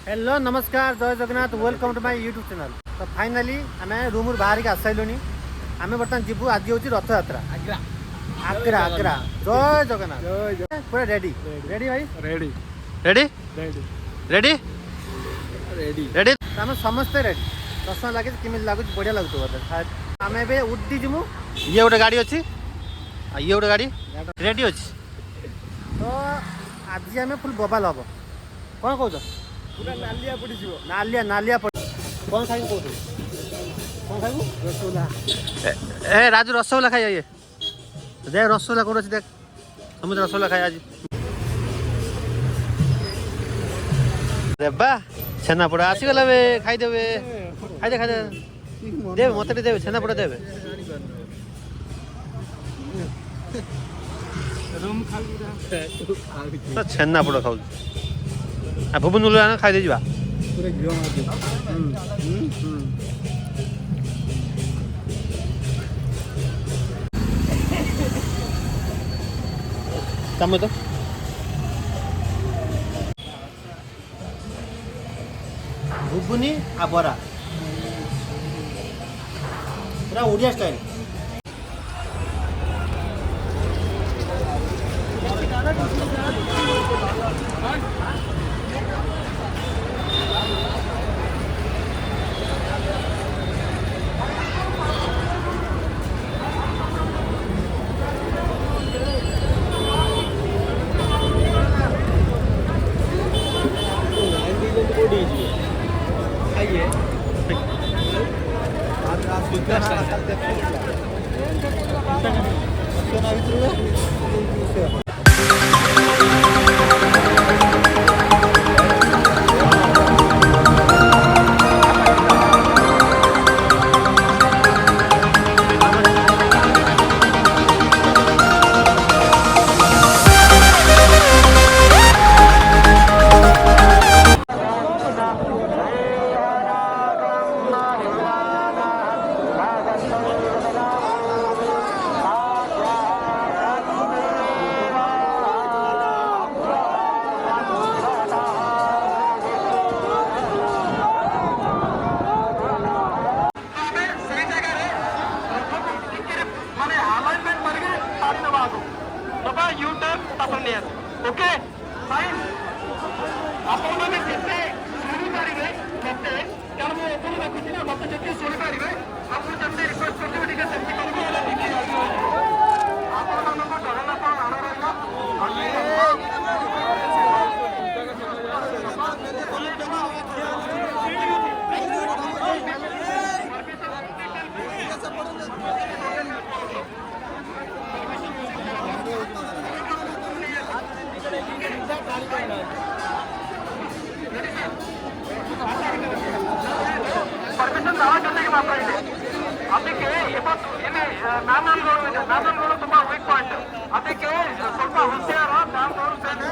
Hello नमस्कार जय Jagannath welcome to my YouTube channel. तो फाइनाली आम रूम बाहर के आसाइलु आम बर्तमान जीवु आज हूँ रथ यात्रा आग्रा आग्रा जय जगन्नाथ पूरा रेडी रेडी भाई ready ready ready ready ready ready आम समस्ते रेडी दर्शन लगे केमी लगुच बढ़िया लगुच आम ए उड्डी जीमु ये गोटे गाड़ी अच्छी ये गोटे गाड़ी रेडी अच्छी तो आज आम फुल बबाल हम कौन कौच पूरा नालिया पड़ी नालिया नालिया कौन खाई कौन कौन खाइबू रसगोल्ला ए राजू रसगोल्ला खाई ये देख रसगोल्ला कौन अच्छी देख समुद्र रसगोल्ला खाई आज देबा छेनापोड़ा आसीगला बे खाईदेवे खाईदे खाईदे देवे मत देवे छेनापोड़ा देवे रूम खाली तो छेनापोड़ा खाऊ आ भुवन खाई दे जा पूरा घिओ तमें तो घुगुनी आ बरा पूरा ओडिया स्टाइल ओके फाइन आपण माने केते सुनी पारिबे केते कारण मो ओपन रखुची ना मते जेते सुनी पारिबे आपण जते रिक्वेस्ट करते ठीक है सेफ्टी करबो आपण हमको डरना पण आना रहना परमिशन दावा करने के बाद ಅದಕ್ಕೆ ಇವತ್ತು ಏನೇ ಮ್ಯಾನುವಲ್ಗಳು ತುಂಬಾ ವೀಕ್ ಪಾಯಿಂಟ್ ಅದಕ್ಕೆ ಸ್ವಲ್ಪ ಹುಷಾರ ಮ್ಯಾಮ್ನವರು ಸೇನೆ